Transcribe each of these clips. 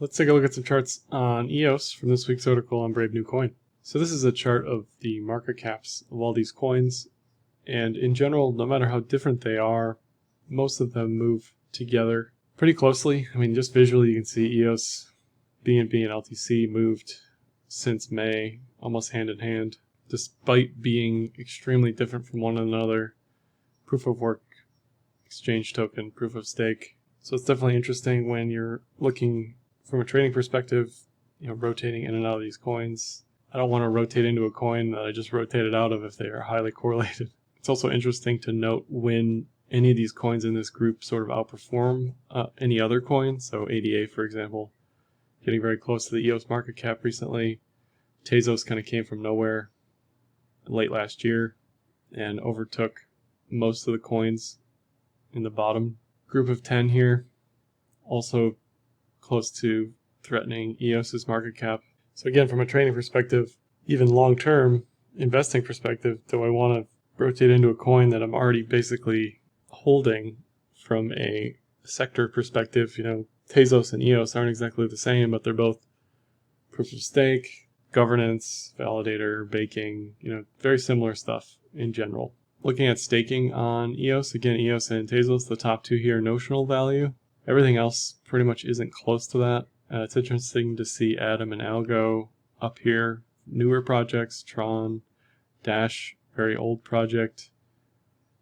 Let's take a look at some charts on EOS from this week's article on Brave New Coin. So this is a chart of the market caps of all these coins, and in general, no matter how different they are, most of them move together pretty closely. I mean, just visually you can see EOS, BNB, and LTC moved since May, almost hand in hand, despite being extremely different from one another. Proof of work, exchange token, proof of stake. So it's definitely interesting when you're looking from a trading perspective, rotating in and out of these coins. I don't want to rotate into a coin that I just rotated out of if they are highly correlated. It's also interesting to note when any of these coins in this group sort of outperform any other coin. So ADA, for example, getting very close to the EOS market cap recently. Tezos kind of came from nowhere late last year and overtook most of the coins in the bottom group of 10 here. Also close to threatening EOS's market cap. So again, from a trading perspective, even long-term investing perspective, do I want to rotate into a coin that I'm already basically holding from a sector perspective? Tezos and EOS aren't exactly the same, but they're both proof of stake, governance, validator, baking, very similar stuff in general. Looking at staking on EOS, again, EOS and Tezos, the top two here, notional value. Everything else pretty much isn't close to that. It's interesting to see Atom and Algo up here. Newer projects, Tron, Dash, very old project,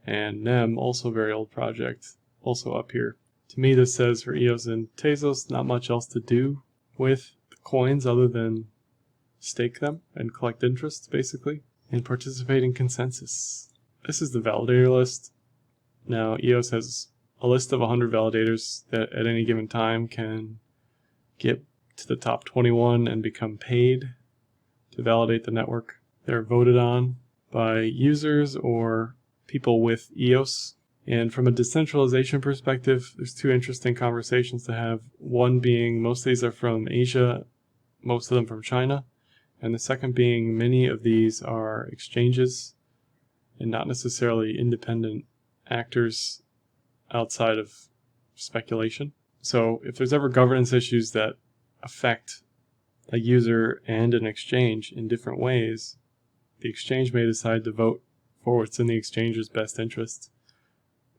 and Nem, also very old project, also up here. To me, this says for EOS and Tezos, not much else to do with the coins other than stake them and collect interest, basically, and participate in consensus. This is the validator list. Now, EOS has a list of 100 validators that at any given time can get to the top 21 and become paid to validate the network. They're voted on by users or people with EOS. And from a decentralization perspective, there's two interesting conversations to have. One being most of these are from Asia, most of them from China. And the second being many of these are exchanges and not necessarily independent actors outside of speculation. So if there's ever governance issues that affect a user and an exchange in different ways, the exchange may decide to vote for what's in the exchange's best interest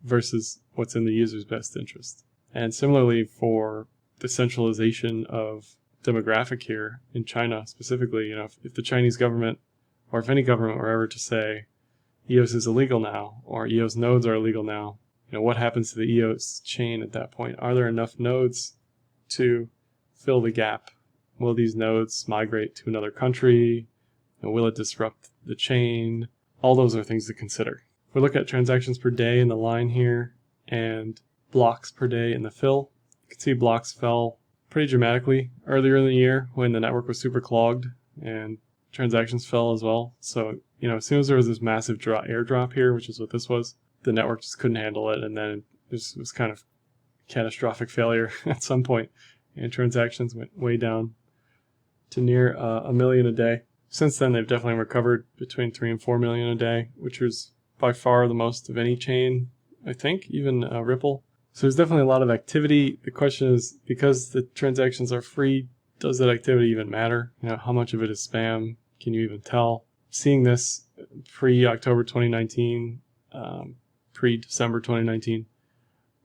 versus what's in the user's best interest. And similarly for the centralization of demographic here in China specifically, if the Chinese government or if any government were ever to say EOS is illegal now or EOS nodes are illegal now, what happens to the EOS chain at that point? Are there enough nodes to fill the gap? Will these nodes migrate to another country? Will it disrupt the chain? All those are things to consider. If we look at transactions per day in the line here and blocks per day in the fill, you can see blocks fell pretty dramatically earlier in the year when the network was super clogged and transactions fell as well. So, as soon as there was this massive airdrop here, which is what this was, the network just couldn't handle it, and then this was kind of catastrophic failure at some point, and transactions went way down to near 1 million a day. Since then, they've definitely recovered between 3 and 4 million a day, which was by far the most of any chain, I think, even Ripple. So there's definitely a lot of activity. The question is, because the transactions are free, does that activity even matter? How much of it is spam? Can you even tell? Seeing this pre-October 2019, pre-December 2019,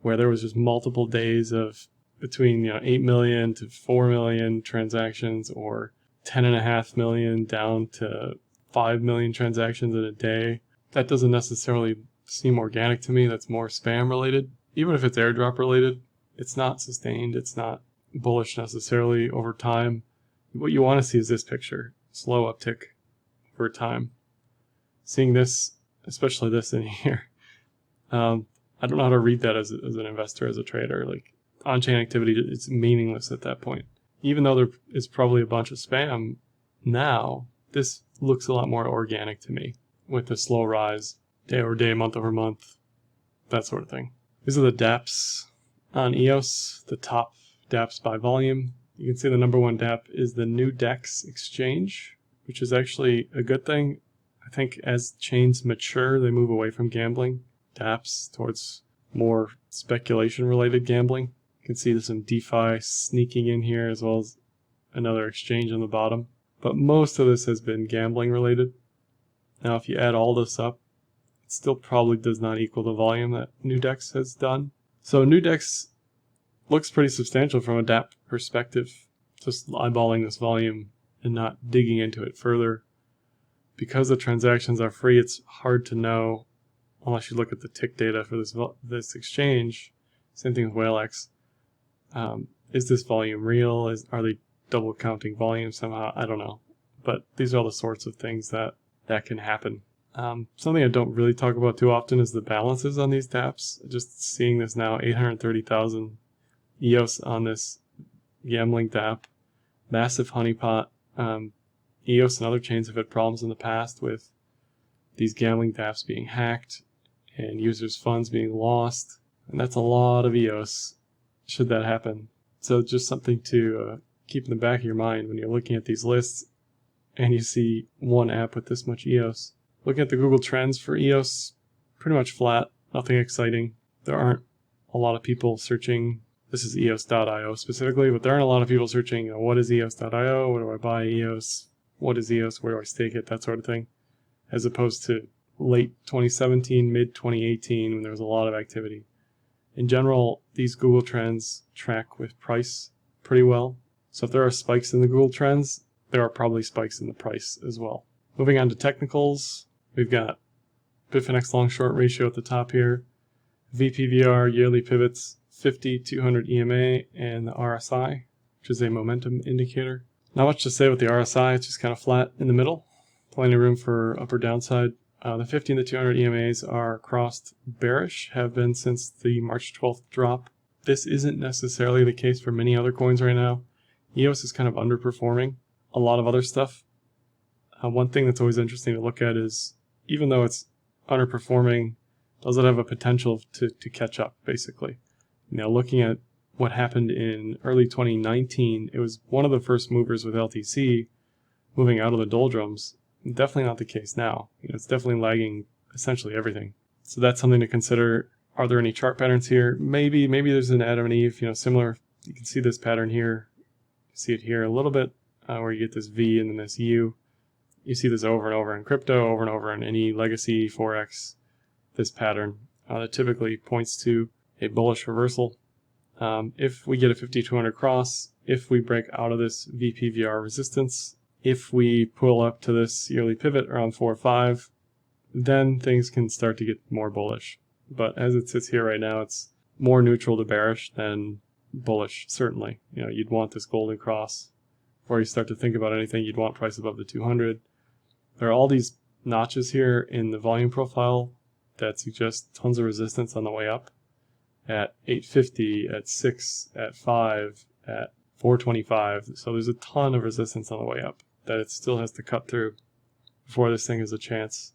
where there was just multiple days of between 8 million to 4 million transactions, or 10.5 million down to 5 million transactions in a day. That doesn't necessarily seem organic to me. That's more spam related. Even if it's airdrop related, it's not sustained. It's not bullish necessarily over time. What you want to see is this picture, slow uptick over time. Seeing this, especially this in here, I don't know how to read that as an investor, as a trader. Like, on-chain activity, it's meaningless at that point. Even though there is probably a bunch of spam now, this looks a lot more organic to me with the slow rise, day over day, month over month, that sort of thing. These are the dApps on EOS, the top dApps by volume. You can see the number one dApp is the new DEX exchange, which is actually a good thing. I think as chains mature, they move away from gambling dApps towards more speculation-related gambling. You can see there's some DeFi sneaking in here as well as another exchange on the bottom. But most of this has been gambling related. Now if you add all this up, it still probably does not equal the volume that Nudex has done. So Nudex looks pretty substantial from a DApp perspective. Just eyeballing this volume and not digging into it further. Because the transactions are free, it's hard to know unless you look at the tick data for this exchange. Same thing with WhaleX. Is this volume real? Are they double counting volume somehow? I don't know. But these are all the sorts of things that can happen. Something I don't really talk about too often is the balances on these dApps. Just seeing this now, 830,000 EOS on this gambling dApp. Massive honeypot. EOS and other chains have had problems in the past with these gambling dApps being hacked and users' funds being lost. And that's a lot of EOS should that happen. So just something to keep in the back of your mind when you're looking at these lists and you see one app with this much EOS. Looking at the Google Trends for EOS, pretty much flat, nothing exciting. There aren't a lot of people searching. This is EOS.io specifically, but there aren't a lot of people searching, what is EOS.io? Where do I buy EOS? What is EOS? Where do I stake it? That sort of thing. As opposed to late 2017, mid 2018, when there was a lot of activity. In general, these Google Trends track with price pretty well. So if there are spikes in the Google Trends, there are probably spikes in the price as well. Moving on to technicals, we've got Bitfinex long-short ratio at the top here, VPVR, yearly pivots, 50, 200 EMA, and the RSI, which is a momentum indicator. Not much to say with the RSI, it's just kind of flat in the middle. Plenty of room for up or downside. The 50 and the 200 EMAs are crossed bearish, have been since the March 12th drop. This isn't necessarily the case for many other coins right now. EOS is kind of underperforming a lot of other stuff. One thing that's always interesting to look at is, even though it's underperforming, does it have a potential to catch up, basically? Now, looking at what happened in early 2019, it was one of the first movers with LTC moving out of the doldrums. Definitely not the case now. It's definitely lagging essentially everything. So that's something to consider. Are there any chart patterns here? Maybe there's an Adam and Eve, similar. You can see this pattern here. You see it here a little bit, where you get this V and then this U. You see this over and over in crypto, over and over in any legacy Forex, this pattern that typically points to a bullish reversal. If we get a 5200 cross, if we break out of this VPVR resistance, if we pull up to this yearly pivot around 4 or 5, then things can start to get more bullish. But as it sits here right now, it's more neutral to bearish than bullish, certainly. You'd want this golden cross. Before you start to think about anything, you'd want price above the 200. There are all these notches here in the volume profile that suggest tons of resistance on the way up. At 850, at 6, at 5, at 425. So there's a ton of resistance on the way up that it still has to cut through before this thing has a chance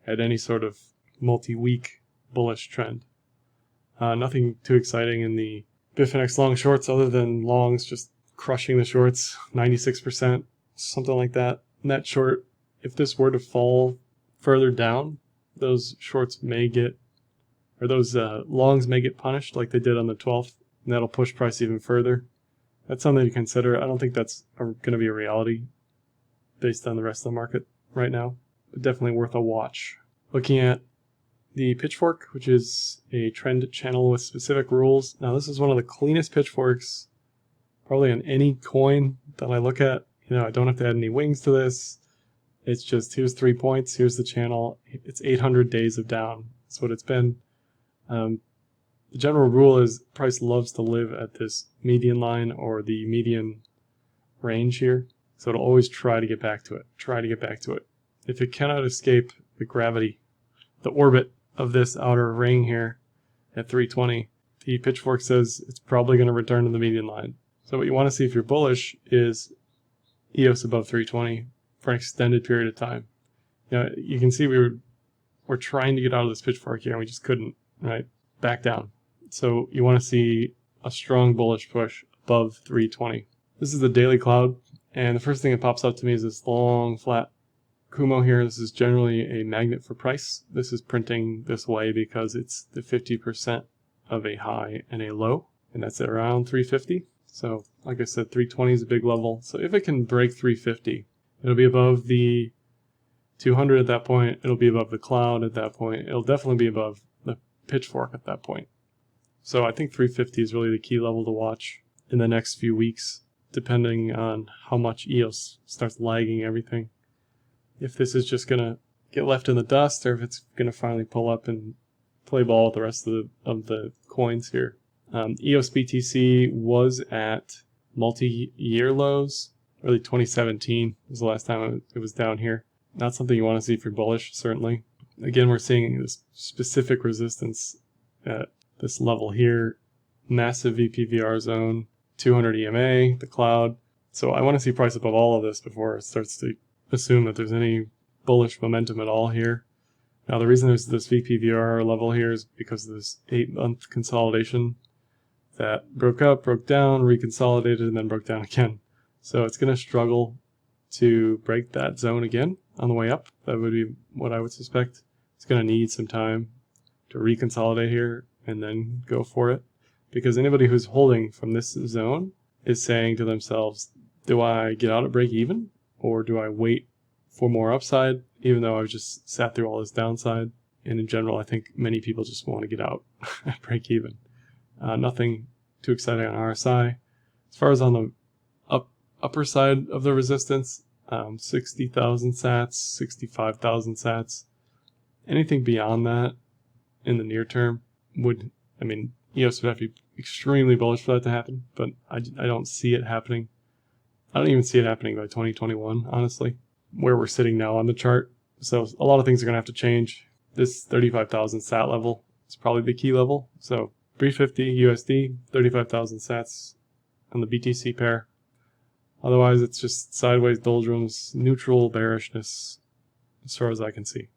at any sort of multi-week bullish trend. Nothing too exciting in the Bitfinex long shorts other than longs just crushing the shorts, 96%, something like that. And that short, if this were to fall further down, those shorts may get, or those longs may get punished like they did on the 12th, and that'll push price even further. That's something to consider. I don't think that's going to be a reality based on the rest of the market right now, but definitely worth a watch. Looking at the pitchfork, which is a trend channel with specific rules. Now, this is one of the cleanest pitchforks probably on any coin that I look at. I don't have to add any wings to this. It's just, here's 3 points, here's the channel. It's 800 days of down. That's what it's been. The general rule is price loves to live at this median line or the median range here. So it'll always try to get back to it. If it cannot escape the gravity, the orbit of this outer ring here at 320, the pitchfork says it's probably going to return to the median line. So what you want to see if you're bullish is EOS above 320 for an extended period of time. You can see we're trying to get out of this pitchfork here and we just couldn't, right? Back down. So you want to see a strong bullish push above 320. This is the daily cloud, and the first thing that pops up to me is this long flat Kumo here. This is generally a magnet for price. This is printing this way because it's the 50% of a high and a low. and that's at around 350. So like I said, 320 is a big level. So if it can break 350, it'll be above the 200 at that point. It'll be above the cloud at that point. It'll definitely be above the pitchfork at that point. So I think 350 is really the key level to watch in the next few weeks, depending on how much EOS starts lagging everything. If this is just going to get left in the dust, or if it's going to finally pull up and play ball with the rest of the coins here. EOS BTC was at multi-year lows. Early 2017 was the last time it was down here. Not something you want to see if you're bullish, certainly. Again, we're seeing this specific resistance at this level here. Massive VPVR zone, 200 EMA, the cloud. So I want to see price above all of this before it starts to assume that there's any bullish momentum at all here. Now the reason there's this VPVR level here is because of this 8-month consolidation that broke up, broke down, reconsolidated, and then broke down again. So it's going to struggle to break that zone again on the way up. That would be what I would suspect. It's going to need some time to reconsolidate here and then go for it. Because anybody who's holding from this zone is saying to themselves, do I get out at break even? Or do I wait for more upside, even though I've just sat through all this downside? And in general, I think many people just want to get out at break even. Nothing too exciting on RSI. As far as on the upper side of the resistance, 60,000 sats, 65,000 sats. Anything beyond that in the near term would, EOS would have to be extremely bullish for that to happen, but I don't see it happening. I don't even see it happening by 2021, honestly, where we're sitting now on the chart. So a lot of things are going to have to change. This 35,000 sat level is probably the key level. So 350 USD, 35,000 sats on the BTC pair. Otherwise, it's just sideways doldrums, neutral bearishness as far as I can see.